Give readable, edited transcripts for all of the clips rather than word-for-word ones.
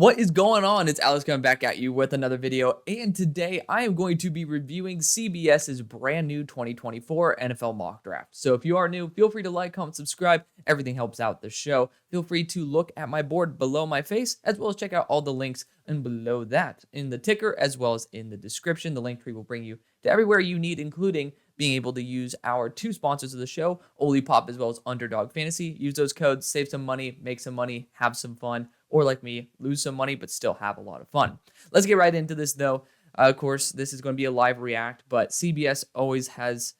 What is going on? It's Alex coming back at you with another video, and today I am going to be reviewing CBS's brand new 2024 NFL mock draft. So if you are new, feel free to like, comment, subscribe. Everything helps out the show. Feel free to look at my board below my face, as well as check out all the links and below that in the ticker, as well as in the description. The link tree will bring you to everywhere you need, including being able to use our two sponsors of the show, Olipop as well as UnderDog Fantasy. Use those codes, save some money, make some money, have some fun, or like me, lose some money, but still have a lot of fun. Let's get right into this though. Of course, this is going to be a live react, but CBS always has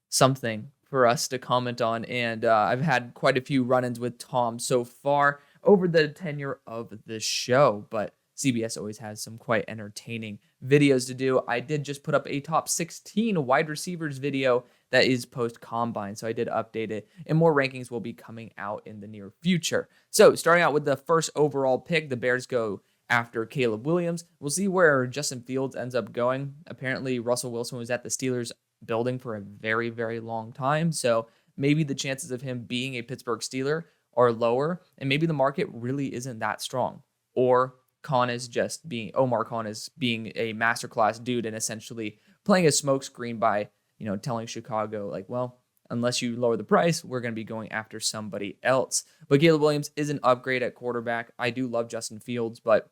something for us to comment on, and I've had quite a few run-ins with Tom so far over the tenure of the show, but CBS always has some quite entertaining videos to do. I did just put up a top 16 wide receivers video that is post-combine, so I did update it, and more rankings will be coming out in the near future. So starting out with the first overall pick, the Bears go after Caleb Williams. We'll see where Justin Fields ends up going. Apparently, Russell Wilson was at the Steelers building for a very, very long time, so maybe the chances of him being a Pittsburgh Steeler are lower, and maybe the market really isn't that strong. Or Omar Khan is being a masterclass dude and essentially playing a smokescreen by, telling Chicago, like, well, unless you lower the price, we're going to be going after somebody else. But Caleb Williams is an upgrade at quarterback. I do love Justin Fields, but,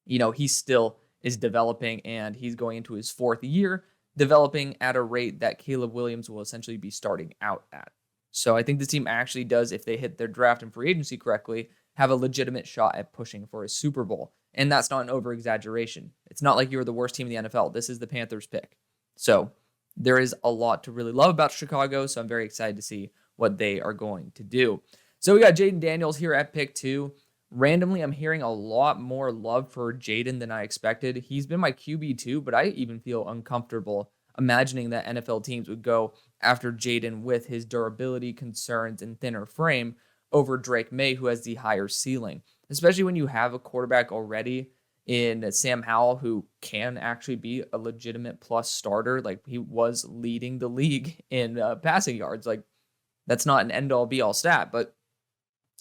he still is developing, and he's going into his fourth year, developing at a rate that Caleb Williams will essentially be starting out at. So I think this team actually does, if they hit their draft and free agency correctly, have a legitimate shot at pushing for a Super Bowl. And that's not an over-exaggeration. It's not like you're the worst team in the NFL. This is the Panthers pick. So there is a lot to really love about Chicago, so I'm very excited to see what they are going to do. So we got Jayden Daniels here at pick 2. Randomly, I'm hearing a lot more love for Jayden than I expected. He's been my QB2, but I even feel uncomfortable imagining that NFL teams would go after Jayden with his durability concerns and thinner frame over Drake Maye, who has the higher ceiling, especially when you have a quarterback already in Sam Howell, who can actually be a legitimate plus starter. Like, he was leading the league in passing yards. Like, that's not an end-all be-all stat, but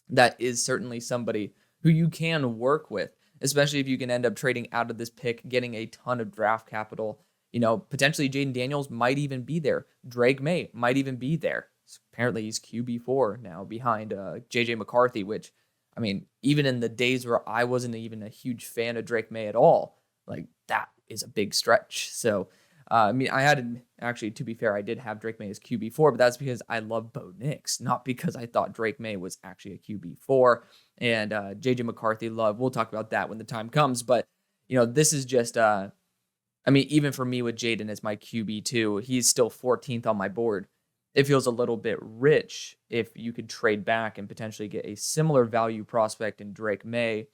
that is certainly somebody who you can work with, especially if you can end up trading out of this pick, getting a ton of draft capital. Potentially Jayden Daniels might even be there. Drake Maye might even be there. Apparently he's QB4 now behind J.J. McCarthy, which, I mean, even in the days where I wasn't even a huge fan of Drake Maye at all, like, that is a big stretch. So, I had, actually, to be fair, I did have Drake Maye as QB4, but that's because I love Bo Nix, not because I thought Drake Maye was actually a QB4. And J.J. McCarthy love, we'll talk about that when the time comes. But, this is just, even for me with Jayden as my QB2, he's still 14th on my board. It feels a little bit rich if you could trade back and potentially get a similar value prospect in Drake Maye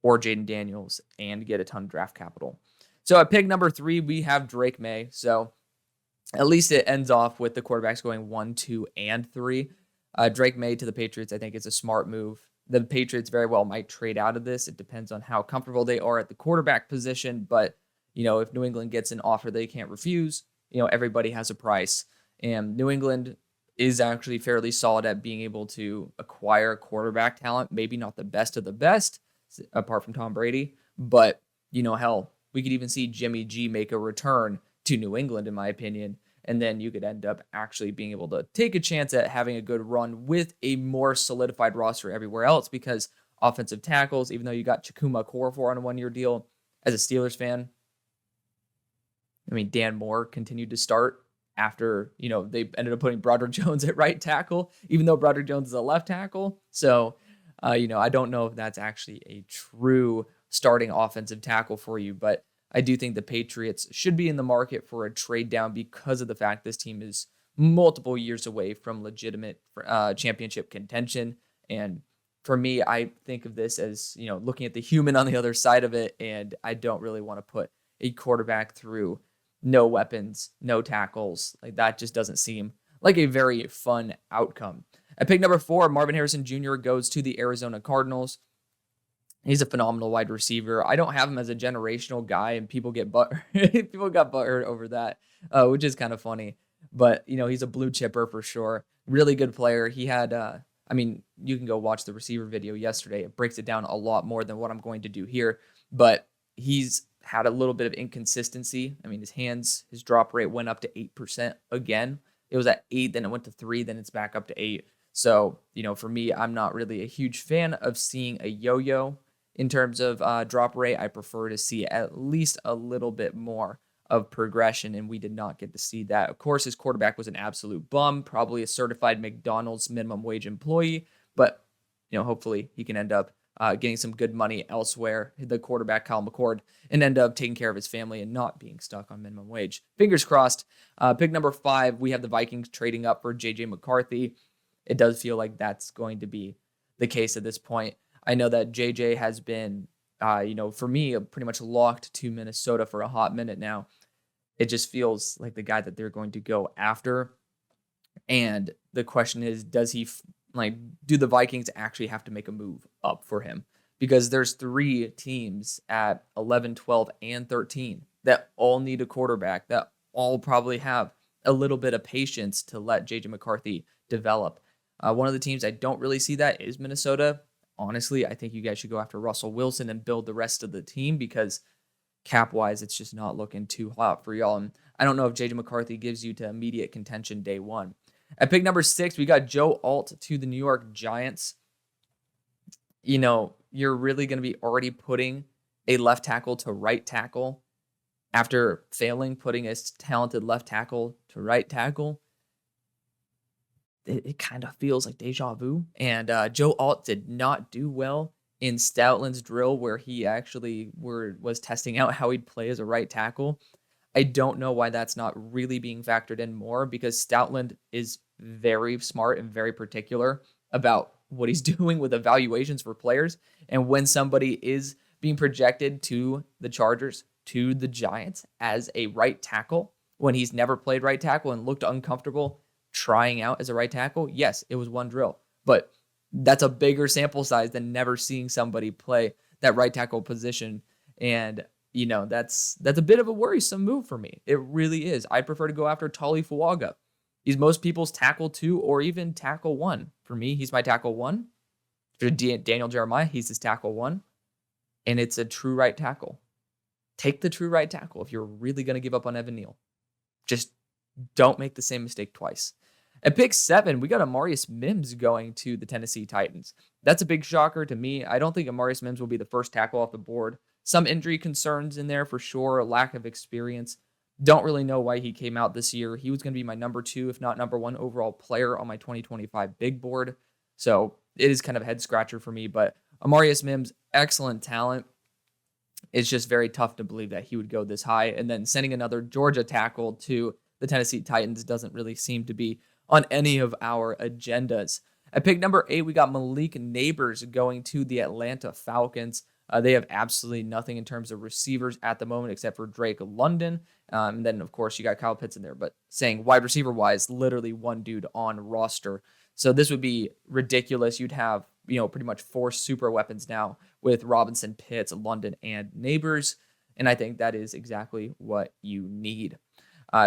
or Jayden Daniels and get a ton of draft capital. So at pick number 3, we have Drake Maye. So at least it ends off with the quarterbacks going 1, 2, and 3. Drake Maye to the Patriots, I think, is a smart move. The Patriots very well might trade out of this. It depends on how comfortable they are at the quarterback position. But, if New England gets an offer they can't refuse, everybody has a price. And New England is actually fairly solid at being able to acquire quarterback talent. Maybe not the best of the best, apart from Tom Brady. But, hell, we could even see Jimmy G make a return to New England, in my opinion. And then you could end up actually being able to take a chance at having a good run with a more solidified roster everywhere else. Because offensive tackles, even though you got Chakuma Okorafor on a 1-year deal, as a Steelers fan, Dan Moore continued to start after, they ended up putting Broderick Jones at right tackle, even though Broderick Jones is a left tackle. So, I don't know if that's actually a true starting offensive tackle for you, but I do think the Patriots should be in the market for a trade down because of the fact this team is multiple years away from legitimate championship contention. And for me, I think of this as, looking at the human on the other side of it, and I don't really want to put a quarterback through no weapons, no tackles. Like, that just doesn't seem like a very fun outcome. At pick number 4, Marvin Harrison Jr. goes to the Arizona Cardinals. He's a phenomenal wide receiver. I don't have him as a generational guy, and people got butthurt over that, which is kind of funny. But, he's a blue chipper for sure. Really good player. He had, I mean, you can go watch the receiver video yesterday. It breaks it down a lot more than what I'm going to do here, but he's had a little bit of inconsistency. I mean, his drop rate went up to 8% again. It was at 8, then it went to 3, then it's back up to 8. So, for me, I'm not really a huge fan of seeing a yo-yo in terms of drop rate. I prefer to see at least a little bit more of progression, and we did not get to see that. Of course, his quarterback was an absolute bum, probably a certified McDonald's minimum wage employee, but hopefully he can end up getting some good money elsewhere, the quarterback Kyle McCord, and end up taking care of his family and not being stuck on minimum wage. Fingers crossed. Pick number 5, we have the Vikings trading up for JJ McCarthy. It does feel like that's going to be the case at this point. I know that JJ has been, for me, pretty much locked to Minnesota for a hot minute now. It just feels like the guy that they're going to go after. And the question is, do the Vikings actually have to make a move up for him? Because there's 3 teams at 11, 12, and 13 that all need a quarterback, that all probably have a little bit of patience to let JJ McCarthy develop. One of the teams I don't really see that is Minnesota. Honestly, I think you guys should go after Russell Wilson and build the rest of the team, because cap-wise, it's just not looking too hot for y'all. And I don't know if JJ McCarthy gives you to immediate contention day one. At pick number 6, we got Joe Alt to the New York Giants. You're really going to be already putting a left tackle to right tackle after failing putting a talented left tackle to right tackle. It kind of feels like deja vu. And Joe Alt did not do well in Stoutland's drill, where he actually was testing out how he'd play as a right tackle. I don't know why that's not really being factored in more, because Stoutland is very smart and very particular about what he's doing with evaluations for players. And when somebody is being projected to the Chargers, to the Giants as a right tackle, when he's never played right tackle and looked uncomfortable trying out as a right tackle, yes, it was one drill, but that's a bigger sample size than never seeing somebody play that right tackle position. And that's a bit of a worrisome move for me. It really is. I'd prefer to go after Tali Fuaga. He's most people's tackle 2 or even tackle 1. For me, he's my tackle 1. For Daniel Jeremiah, he's his tackle 1. And it's a true right tackle. Take the true right tackle if you're really going to give up on Evan Neal. Just don't make the same mistake twice. At pick 7, we got Amarius Mims going to the Tennessee Titans. That's a big shocker to me. I don't think Amarius Mims will be the first tackle off the board. Some injury concerns in there for sure, a lack of experience. Don't really know why he came out this year. He was going to be my number 2, if not number 1 overall player on my 2025 big board. So it is kind of a head scratcher for me, but Amarius Mims, excellent talent. It's just very tough to believe that he would go this high. And then sending another Georgia tackle to the Tennessee Titans doesn't really seem to be on any of our agendas. At pick number 8, we got Malik Neighbors going to the Atlanta Falcons. They have absolutely nothing in terms of receivers at the moment except for Drake London. And then, of course, you got Kyle Pitts in there. But saying wide receiver-wise, literally one dude on roster. So this would be ridiculous. You'd have, pretty much 4 super weapons now with Robinson, Pitts, London, and Neighbors. And I think that is exactly what you need.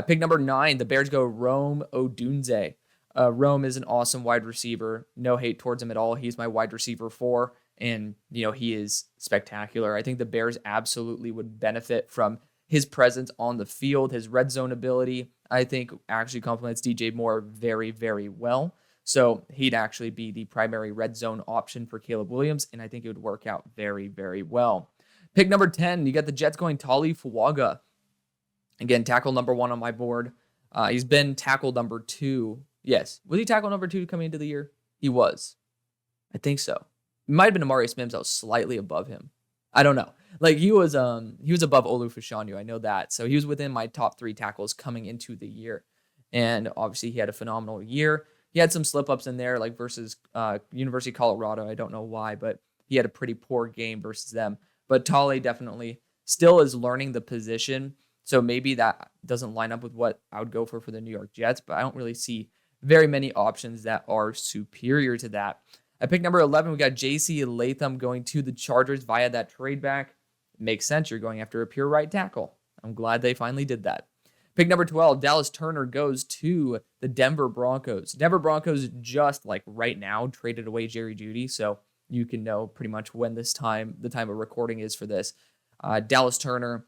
Pick number 9, the Bears go Rome Odunze. Rome is an awesome wide receiver. No hate towards him at all. He's my wide receiver 4. And, he is spectacular. I think the Bears absolutely would benefit from his presence on the field. His red zone ability, I think, actually complements DJ Moore very, very well. So he'd actually be the primary red zone option for Caleb Williams, and I think it would work out very, very well. Pick number 10, you got the Jets going Tali Fuaga. Again, tackle number 1 on my board. He's been tackle number 2. Yes. Was he tackle number 2 coming into the year? He was. I think so. It might have been Amarius Mims. I was slightly above him. I don't know. He was above Olu Fashanu. I know that. So he was within my top 3 tackles coming into the year. And obviously he had a phenomenal year. He had some slip-ups in there, versus University of Colorado. I don't know why, but he had a pretty poor game versus them. But Tali definitely still is learning the position. So maybe that doesn't line up with what I would go for the New York Jets, but I don't really see very many options that are superior to that. At pick number 11, we got J.C. Latham going to the Chargers via that trade back. It makes sense. You're going after a pure right tackle. I'm glad they finally did that. Pick number 12, Dallas Turner goes to the Denver Broncos. Denver Broncos just like right now traded away Jerry Jeudy, so you can know pretty much when the time of recording is for this. Dallas Turner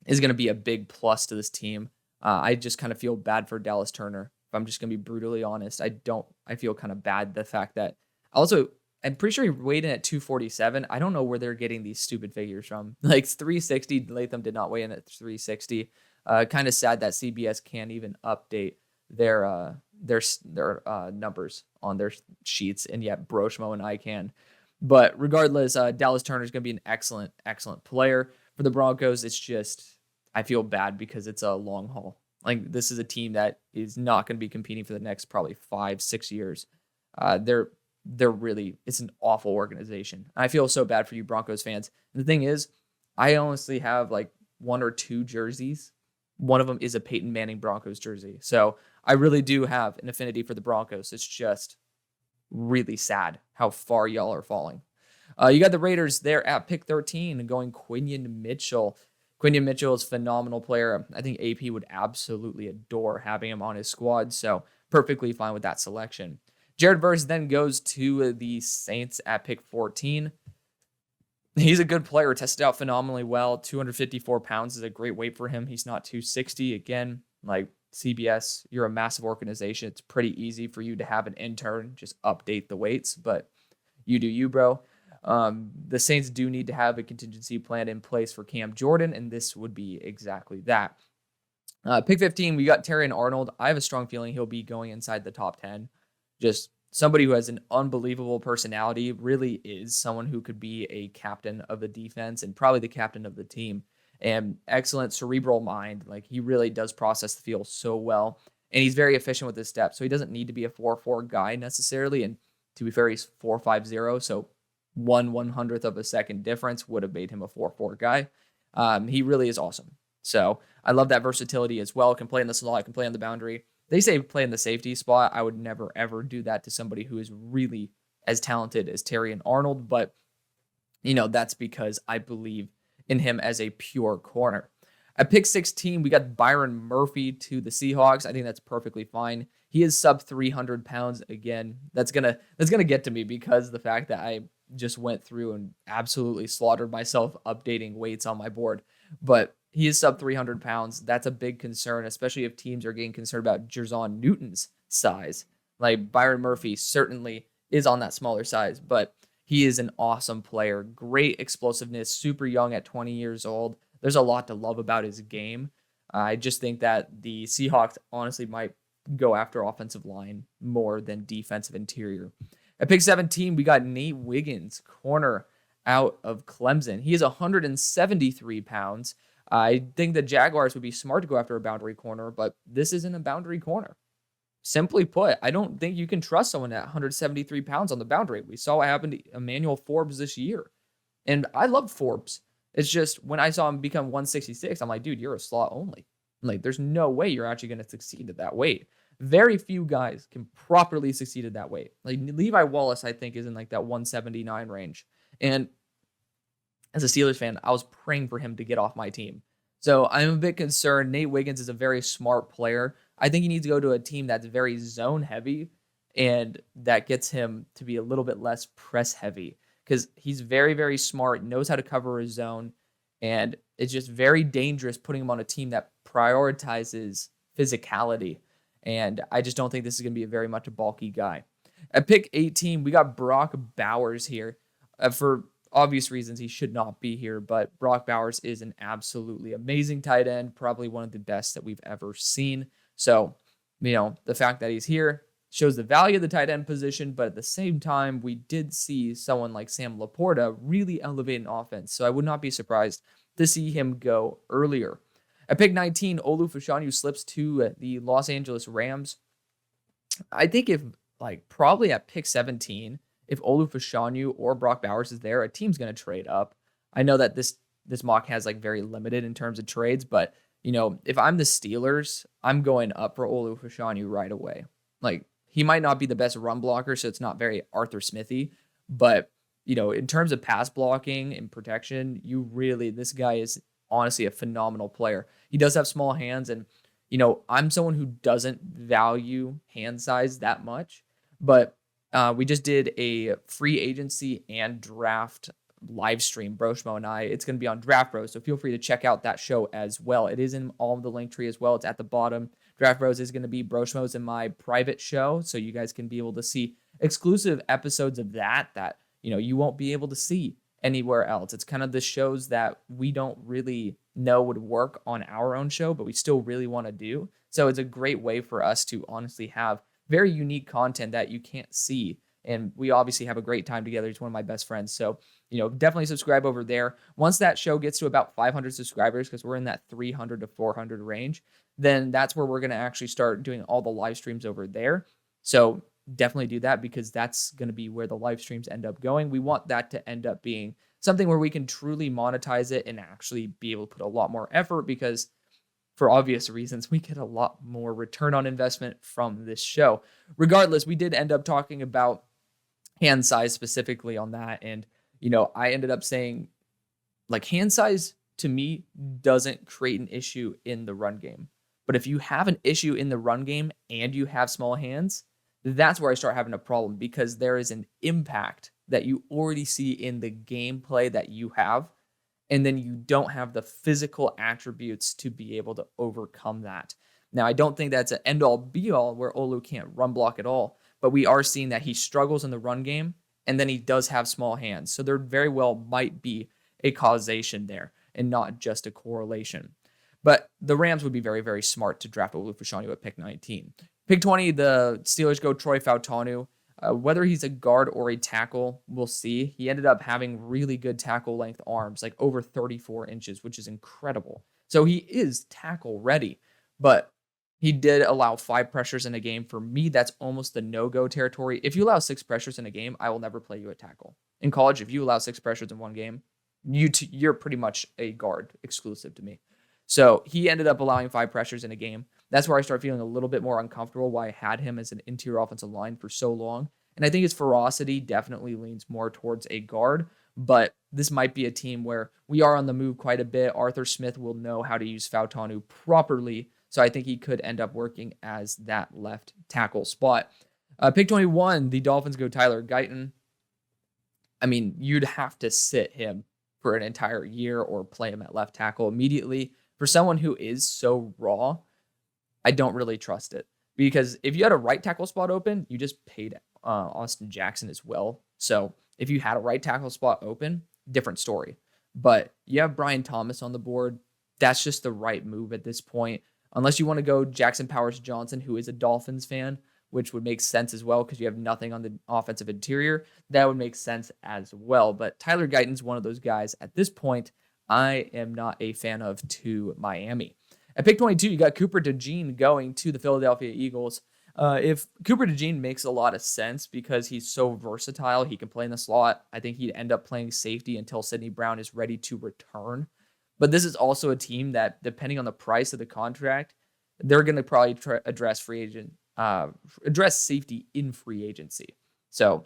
is going to be a big plus to this team. I just kind of feel bad for Dallas Turner. If I'm just going to be brutally honest, I feel kind of bad the fact that I'm pretty sure he weighed in at 247. I don't know where they're getting these stupid figures from. Like 360, Latham did not weigh in at 360. Kind of sad that CBS can't even update their numbers on their sheets, and yet Broshmo and I can. But regardless, Dallas Turner is going to be an excellent player for the Broncos. It's just I feel bad because it's a long haul. Like this is a team that is not going to be competing for the next probably 5-6 years. They're really, it's an awful organization. I feel so bad for you Broncos fans. And the thing is, I honestly have like 1 or 2 jerseys. One of them is a Peyton Manning Broncos jersey. So I really do have an affinity for the Broncos. It's just really sad how far y'all are falling. You got the Raiders there at pick 13 going Quinion Mitchell. Quinion Mitchell is a phenomenal player. I think AP would absolutely adore having him on his squad. So perfectly fine with that selection. Jared Verse then goes to the Saints at pick 14. He's a good player, tested out phenomenally well. 254 pounds is a great weight for him. He's not 260. Again, like CBS, you're a massive organization. It's pretty easy for you to have an intern just update the weights, but you do you, bro. The Saints do need to have a contingency plan in place for Cam Jordan, and this would be exactly that. Pick 15, we got Terrion Arnold. I have a strong feeling he'll be going inside the top 10. Just somebody who has an unbelievable personality, really is someone who could be a captain of the defense and probably the captain of the team. And excellent cerebral mind. Like he really does process the field so well. And he's very efficient with his steps. So he doesn't need to be a 4.4 guy necessarily. And to be fair, he's 4.50. So 1/100th of a second difference would have made him a 4.4 guy. He really is awesome. So I love that versatility as well. Can play in the slot, can play on the boundary. They say play in the safety spot. I would never, ever do that to somebody who is really as talented as Terrion Arnold. But, that's because I believe in him as a pure corner. At pick 16, we got Byron Murphy to the Seahawks. I think that's perfectly fine. He is sub 300 pounds. Again, that's gonna get to me because the fact that I just went through and absolutely slaughtered myself updating weights on my board. But he is sub 300 pounds. That's a big concern, especially if teams are getting concerned about Jerzon Newton's size. Like Byron Murphy certainly is on that smaller size, but he is an awesome player. Great explosiveness, super young at 20 years old. There's a lot to love about his game. I just think that the Seahawks honestly might go after offensive line more than defensive interior. At pick 17, we got Nate Wiggins, corner out of Clemson. He is 173 pounds. I think the Jaguars would be smart to go after a boundary corner, but this isn't a boundary corner. Simply put, I don't think you can trust someone at 173 pounds on the boundary. We saw what happened to Emmanuel Forbes this year. And I love Forbes. It's just when I saw him become 166, I'm like, dude, you're a slot only. Like, there's no way you're actually going to succeed at that weight. Very few guys can properly succeed at that weight. Like Levi Wallace, I think, is in like that 179 range. And as a Steelers fan, I was praying for him to get off my team. So I'm a bit concerned. Nate Wiggins is a very smart player. I think he needs to go to a team that's very zone heavy and that gets him to be a little bit less press heavy because he's very, very smart, knows how to cover his zone, and it's just very dangerous putting him on a team that prioritizes physicality. And I just don't think this is going to be very much a bulky guy. At pick 18, we got Brock Bowers here. For obvious reasons, he should not be here, but Brock Bowers is an absolutely amazing tight end, probably one of the best that we've ever seen. So, the fact that he's here shows the value of the tight end position, but at the same time, we did see someone like Sam Laporta really elevate an offense. So I would not be surprised to see him go earlier. At pick 19, Olu Fashanu slips to the Los Angeles Rams. I think probably at pick 17, if Olu Fashanu or Brock Bowers is there, a team's going to trade up. I know that this mock has very limited in terms of trades, but if I'm the Steelers, I'm going up for Olu Fashanu right away. He might not be the best run blocker, so it's not very Arthur Smithy, but in terms of pass blocking and protection, this guy is honestly a phenomenal player. He does have small hands, and I'm someone who doesn't value hand size that much, but we just did a free agency and draft live stream, Broshmo and I. It's going to be on Draft Bros, so feel free to check out that show as well. It is in all of the link tree as well. It's at the bottom. Draft Bros is going to be Broshmo's and my private show, so you guys can be able to see exclusive episodes of that you won't be able to see anywhere else. It's kind of the shows that we don't really know would work on our own show, but we still really want to do. So it's a great way for us to honestly have very unique content that you can't see. And we obviously have a great time together. He's one of my best friends. So, definitely subscribe over there. Once that show gets to about 500 subscribers, because we're in that 300 to 400 range, then that's where we're going to actually start doing all the live streams over there. So definitely do that, because that's going to be where the live streams end up going. We want that to end up being something where we can truly monetize it and actually be able to put a lot more effort, because for obvious reasons, we get a lot more return on investment from this show. Regardless, we did end up talking about hand size specifically on that. And, I ended up saying, like, hand size to me doesn't create an issue in the run game. But if you have an issue in the run game and you have small hands, that's where I start having a problem, because there is an impact that you already see in the gameplay that you have, and then you don't have the physical attributes to be able to overcome that. Now, I don't think that's an end-all be-all where Olu can't run block at all, but we are seeing that he struggles in the run game, and then he does have small hands. So there very well might be a causation there and not just a correlation. But the Rams would be very, very smart to draft Olu Fashanu at pick 19. Pick 20, the Steelers go Troy Fautanu. Whether he's a guard or a tackle, we'll see. He ended up having really good tackle length arms, like over 34 inches, which is incredible. So he is tackle ready, but he did allow 5 pressures in a game. For me, that's almost the no-go territory. If you allow 6 pressures in a game, I will never play you at tackle. In college, if you allow 6 pressures in one game, you're pretty much a guard exclusive to me. So he ended up allowing 5 pressures in a game. That's where I start feeling a little bit more uncomfortable, why I had him as an interior offensive line for so long. And I think his ferocity definitely leans more towards a guard, but this might be a team where we are on the move quite a bit. Arthur Smith will know how to use Fautanu properly, so I think he could end up working as that left tackle spot. Pick 21, the Dolphins go Tyler Guyton. I mean, you'd have to sit him for an entire year or play him at left tackle immediately. For someone who is so raw, I don't really trust it, because if you had a right tackle spot open, you just paid Austin Jackson as well. So if you had a right tackle spot open, different story. But you have Brian Thomas on the board. That's just the right move at this point. Unless you want to go Jackson Powers Johnson, who is a Dolphins fan, which would make sense as well because you have nothing on the offensive interior. That would make sense as well. But Tyler Guyton's one of those guys at this point I am not a fan of to Miami. At pick 22, you got Cooper DeJean going to the Philadelphia Eagles. If Cooper DeJean makes a lot of sense because he's so versatile, he can play in the slot. I think he'd end up playing safety until Sidney Brown is ready to return. But this is also a team that, depending on the price of the contract, they're going to probably address safety in free agency. So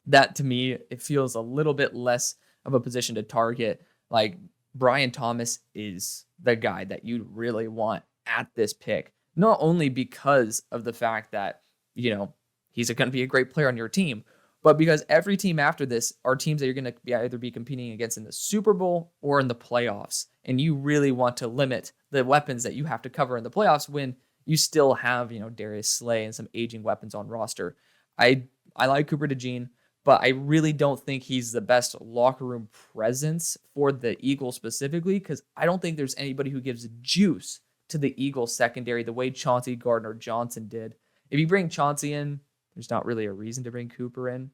that, to me, it feels a little bit less of a position to target. Like, Brian Thomas is the guy that you really want at this pick, not only because of the fact that, he's going to be a great player on your team, but because every team after this are teams that you're going to either be competing against in the Super Bowl or in the playoffs. And you really want to limit the weapons that you have to cover in the playoffs when you still have, Darius Slay and some aging weapons on roster. I like Cooper DeJean, but I really don't think he's the best locker room presence for the Eagles specifically, because I don't think there's anybody who gives juice to the Eagles secondary the way Chauncey Gardner-Johnson did. If you bring Chauncey in, there's not really a reason to bring Cooper in,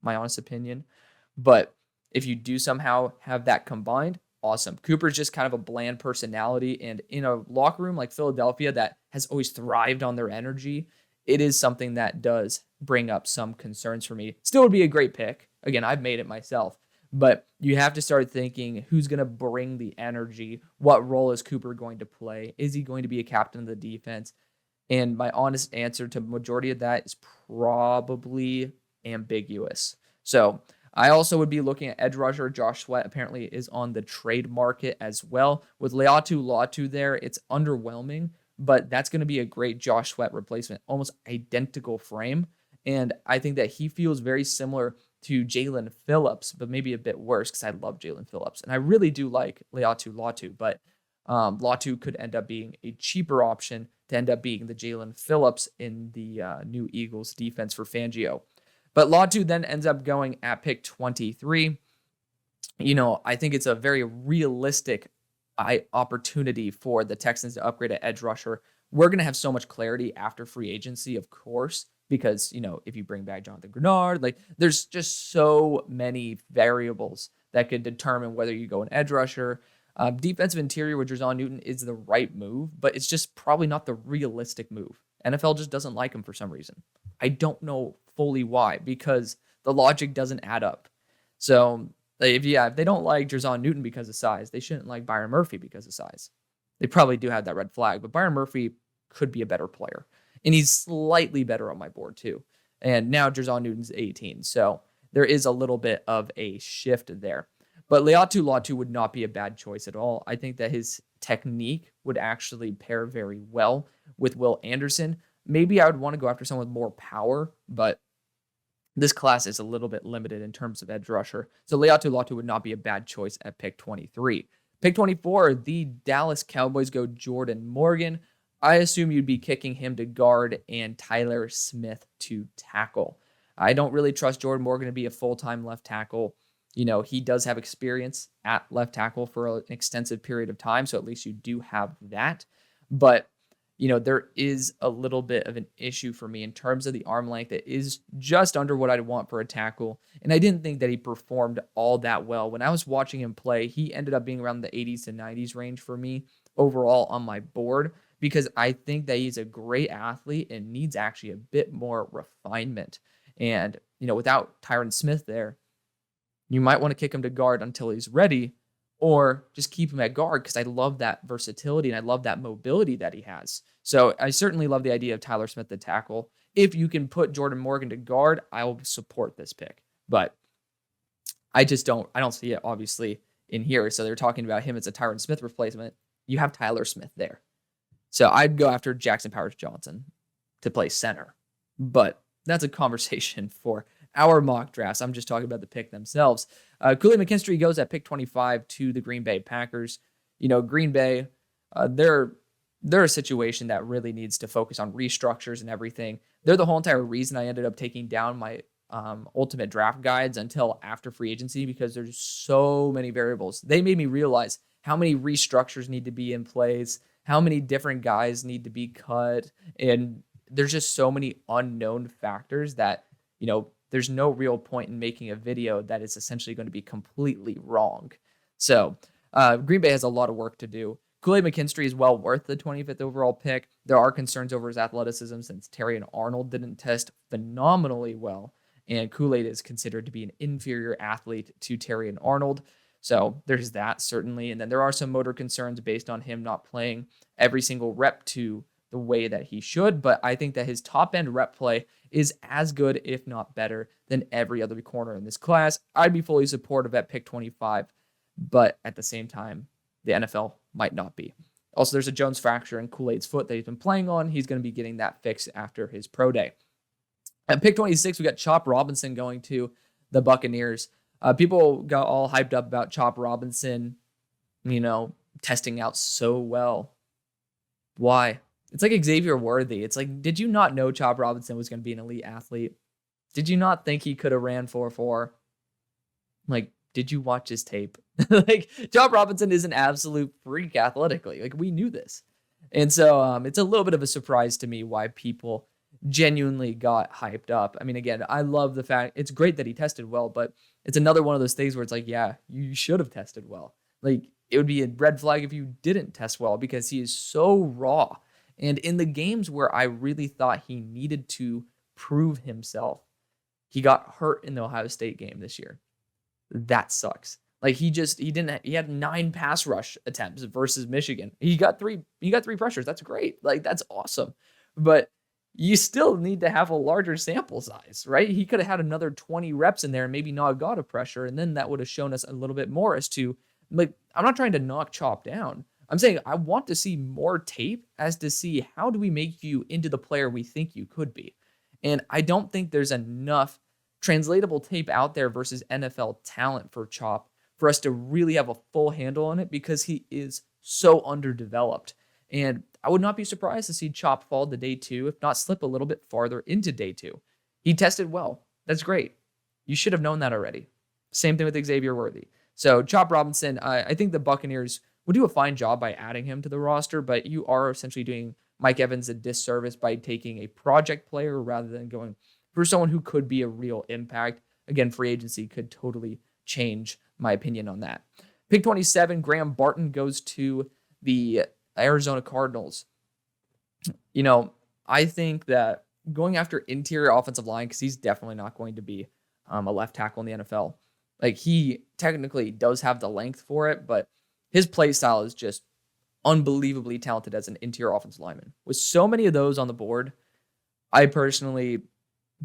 my honest opinion. But if you do somehow have that combined, awesome. Cooper's just kind of a bland personality, and in a locker room like Philadelphia that has always thrived on their energy, it is something that does bring up some concerns for me. Still would be a great pick. Again, I've made it myself. But you have to start thinking, who's going to bring the energy? What role is Cooper going to play? Is he going to be a captain of the defense? And my honest answer to majority of that is probably ambiguous. So I also would be looking at edge rusher. Josh Sweat apparently is on the trade market as well. With Leatu Latu there, it's underwhelming, but that's going to be a great Josh Sweat replacement, almost identical frame. And I think that he feels very similar to Jalen Phillips, but maybe a bit worse because I love Jalen Phillips. And I really do like Leatu Latu, but Latu could end up being a cheaper option to end up being the Jalen Phillips in the new Eagles defense for Fangio. But Latu then ends up going at pick 23. I think it's a very realistic opportunity for the Texans to upgrade an edge rusher. We're going to have so much clarity after free agency, of course, because, if you bring back Jonathan Grenard, there's just so many variables that could determine whether you go an edge rusher. Defensive interior with Jerzon Newton is the right move, but it's just probably not the realistic move. NFL just doesn't like him for some reason. I don't know fully why, because the logic doesn't add up. So if they don't like Jerzon Newton because of size, they shouldn't like Byron Murphy because of size. They probably do have that red flag, but Byron Murphy could be a better player. And he's slightly better on my board too. And now Jerzon Newton's 18. So there is a little bit of a shift there. But Leatu Latu would not be a bad choice at all. I think that his technique would actually pair very well with Will Anderson. Maybe I would want to go after someone with more power, but this class is a little bit limited in terms of edge rusher. So Leatu Latu would not be a bad choice at pick 23. Pick 24, the Dallas Cowboys go Jordan Morgan. I assume you'd be kicking him to guard and Tyler Smith to tackle. I don't really trust Jordan Morgan to be a full-time left tackle. He does have experience at left tackle for an extensive period of time, so at least you do have that. But, there is a little bit of an issue for me in terms of the arm length. It is just under what I'd want for a tackle, and I didn't think that he performed all that well. When I was watching him play, he ended up being around the 80s to 90s range for me overall on my board, because I think that he's a great athlete and needs actually a bit more refinement. And, without Tyron Smith there, you might want to kick him to guard until he's ready, or just keep him at guard because I love that versatility and I love that mobility that he has. So I certainly love the idea of Tyler Smith to tackle. If you can put Jordan Morgan to guard, I will support this pick. But I don't see it obviously in here. So they're talking about him as a Tyron Smith replacement. You have Tyler Smith there. So I'd go after Jackson Powers Johnson to play center. But that's a conversation for our mock drafts. I'm just talking about the pick themselves. Kool-Aid McKinstry goes at pick 25 to the Green Bay Packers. Green Bay, they're a situation that really needs to focus on restructures and everything. They're the whole entire reason I ended up taking down my ultimate draft guides until after free agency, because there's so many variables. They made me realize how many restructures need to be in place, how many different guys need to be cut, and there's just so many unknown factors that, there's no real point in making a video that is essentially going to be completely wrong. So Green Bay has a lot of work to do. Kool-Aid McKinstry is well worth the 25th overall pick. There are concerns over his athleticism since Terry and Arnold didn't test phenomenally well, and Kool-Aid is considered to be an inferior athlete to Terry and Arnold. So there's that, certainly. And then there are some motor concerns based on him not playing every single rep to the way that he should. But I think that his top-end rep play is as good, if not better, than every other corner in this class. I'd be fully supportive at pick 25, but at the same time, the NFL might not be. Also, there's a Jones fracture in Kool-Aid's foot that he's been playing on. He's going to be getting that fixed after his pro day. At pick 26, we got Chop Robinson going to the Buccaneers. People got all hyped up about Chop Robinson, testing out so well. Why? It's like Xavier Worthy. It's like, did you not know Chop Robinson was going to be an elite athlete? Did you not think he could have ran 4.4? Did you watch his tape? Chop Robinson is an absolute freak athletically. We knew this. And so it's a little bit of a surprise to me why people genuinely got hyped up. I mean, again, I love the fact it's great that he tested well, but it's another one of those things where it's like, yeah, you should have tested well. It would be a red flag if you didn't test well, because he is so raw. And in the games where I really thought he needed to prove himself, he got hurt in the Ohio State game this year. That sucks. He had 9 pass rush attempts versus Michigan. He got three pressures. That's great. That's awesome. But you still need to have a larger sample size, right? He could have had another 20 reps in there and maybe not got a pressure, and then that would have shown us a little bit more as to, like, I'm not trying to knock Chop down. I'm saying I want to see more tape as to see how do we make you into the player we think you could be. And I don't think there's enough translatable tape out there versus NFL talent for Chop for us to really have a full handle on it because he is so underdeveloped. And I would not be surprised to see Chop fall to day 2, if not slip a little bit farther into day 2. He tested well. That's great. You should have known that already. Same thing with Xavier Worthy. So Chop Robinson, I think the Buccaneers would do a fine job by adding him to the roster, but you are essentially doing Mike Evans a disservice by taking a project player rather than going for someone who could be a real impact. Again, free agency could totally change my opinion on that. Pick 27, Graham Barton goes to the Arizona Cardinals. I think that going after interior offensive line, because he's definitely not going to be a left tackle in the NFL. Like, he technically does have the length for it, but his play style is just unbelievably talented as an interior offensive lineman. With so many of those on the board, I personally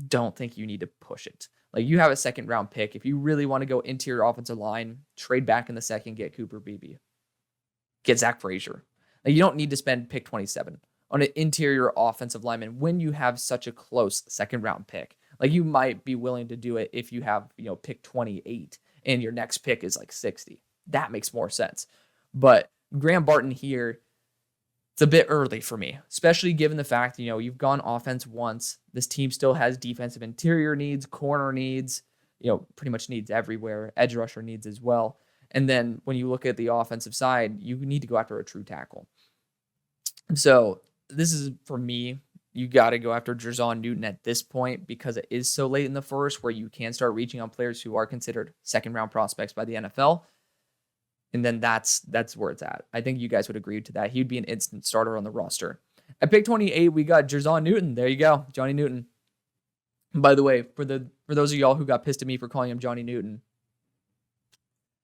don't think you need to push it. Like, you have a second round pick. If you really want to go interior offensive line, trade back in the second, get Cooper Beebe. Get Zach Frazier. Like, you don't need to spend pick 27 on an interior offensive lineman when you have such a close second round pick. Like, you might be willing to do it if you have, pick 28 and your next pick is like 60. That makes more sense. But Graham Barton here, it's a bit early for me, especially given the fact, you've gone offense once. This team still has defensive interior needs, corner needs, pretty much needs everywhere, edge rusher needs as well. And then when you look at the offensive side, you need to go after a true tackle. So this is, for me, you got to go after Jerzon Newton at this point because it is so late in the first where you can start reaching on players who are considered second-round prospects by the NFL. And then that's where it's at. I think you guys would agree to that. He'd be an instant starter on the roster. At pick 28, we got Jerzon Newton. There you go, Johnny Newton. By the way, for those of y'all who got pissed at me for calling him Johnny Newton,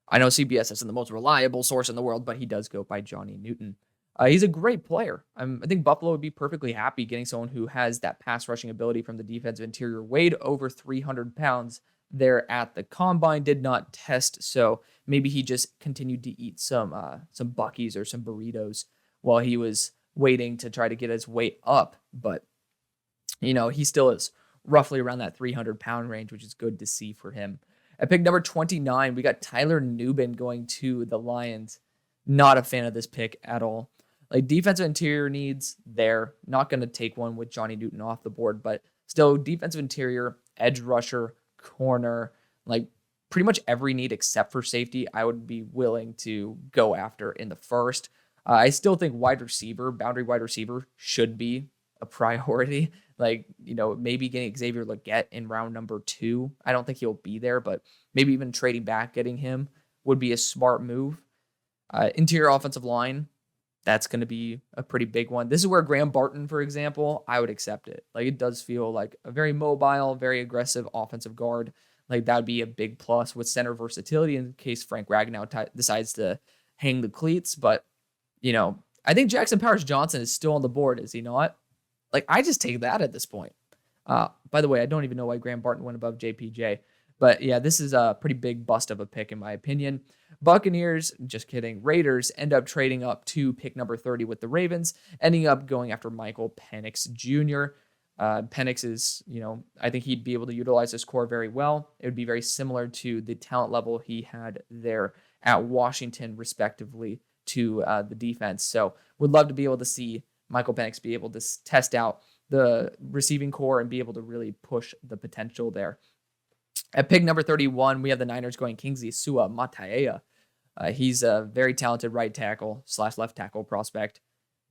I know CBS isn't the most reliable source in the world, but he does go by Johnny Newton. He's a great player. I think Buffalo would be perfectly happy getting someone who has that pass rushing ability from the defensive interior. Weighed over 300 pounds there at the combine, did not test, so maybe he just continued to eat some Buc-ee's or some burritos while he was waiting to try to get his weight up. But, he still is roughly around that 300-pound range, which is good to see for him. At pick number 29, we got Tyler Nubin going to the Lions. Not a fan of this pick at all. Like, defensive interior needs there. Not going to take one with Johnny Newton off the board, but still defensive interior, edge rusher, corner, like pretty much every need except for safety, I would be willing to go after in the first. I still think wide receiver, boundary wide receiver, should be a priority. Like, maybe getting Xavier Legette in round number 2. I don't think he'll be there, but maybe even trading back, getting him would be a smart move. Interior offensive line, that's going to be a pretty big one. This is where Graham Barton, for example, I would accept it. Like, it does feel like a very mobile, very aggressive offensive guard. Like, that would be a big plus with center versatility in case Frank Ragnow decides to hang the cleats. But, I think Jackson Powers Johnson is still on the board, is he not? Like, I just take that at this point. By the way, I don't even know why Graham Barton went above JPJ. But yeah, this is a pretty big bust of a pick in my opinion. Buccaneers, just kidding, Raiders end up trading up to pick number 30 with the Ravens, ending up going after Michael Penix Jr. Penix is, I think he'd be able to utilize his core very well. It would be very similar to the talent level he had there at Washington, respectively, to the defense. So would love to be able to see Michael Penix be able to test out the receiving core and be able to really push the potential there. At pick number 31, we have the Niners going Kingsley Suamataia. He's a very talented right tackle / left tackle prospect.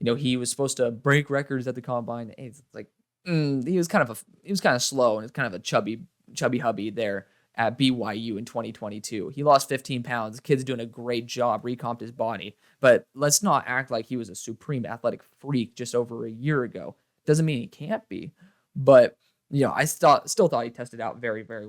He was supposed to break records at the combine. It's like he was kind of slow and it's kind of a chubby hubby there at BYU in 2022. He lost 15 pounds. The kid's doing a great job, recomped his body. But let's not act like he was a supreme athletic freak just over a year ago. Doesn't mean he can't be. But, I still thought he tested out very, very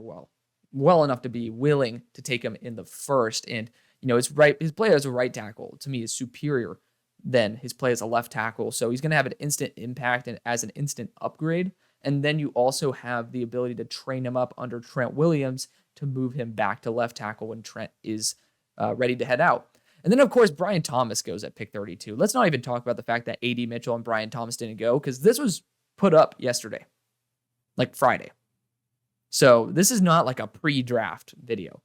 well enough to be willing to take him in the first. And, his play as a right tackle, to me, is superior than his play as a left tackle. So he's going to have an instant impact and as an instant upgrade. And then you also have the ability to train him up under Trent Williams to move him back to left tackle when Trent is ready to head out. And then, of course, Brian Thomas goes at pick 32. Let's not even talk about the fact that A.D. Mitchell and Brian Thomas didn't go, because this was put up yesterday, like Friday. So this is not like a pre-draft video.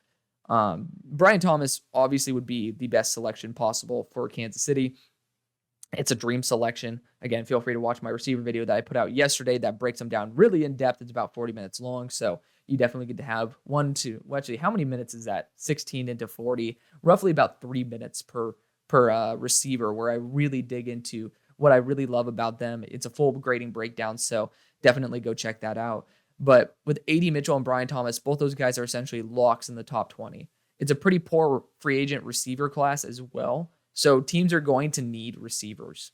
Brian Thomas obviously would be the best selection possible for Kansas City. It's a dream selection. Again, feel free to watch my receiver video that I put out yesterday that breaks them down really in depth. It's about 40 minutes long, so you definitely get to have actually, how many minutes is that? 16 into 40, roughly about 3 minutes per receiver, where I really dig into what I really love about them. It's a full grading breakdown, so definitely go check that out. But with A.D. Mitchell and Brian Thomas, both those guys are essentially locks in the top 20. It's a pretty poor free agent receiver class as well. So teams are going to need receivers.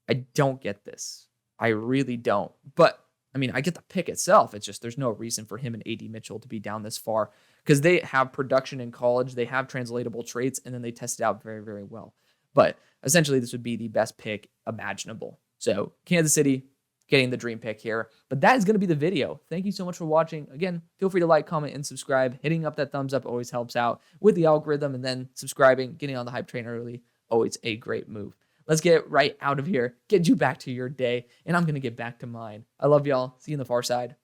I don't get this. I really don't. But, I mean, I get the pick itself. It's just there's no reason for him and A.D. Mitchell to be down this far because they have production in college. They have translatable traits, and then they test it out very, very well. But essentially, this would be the best pick imaginable. So Kansas City getting the dream pick here. But that is going to be the video. Thank you so much for watching. Again, feel free to like, comment, and subscribe. Hitting up that thumbs up always helps out with the algorithm, and then subscribing, getting on the hype train early. Always a great move. Let's get right out of here, get you back to your day, and I'm going to get back to mine. I love y'all. See you on the far side.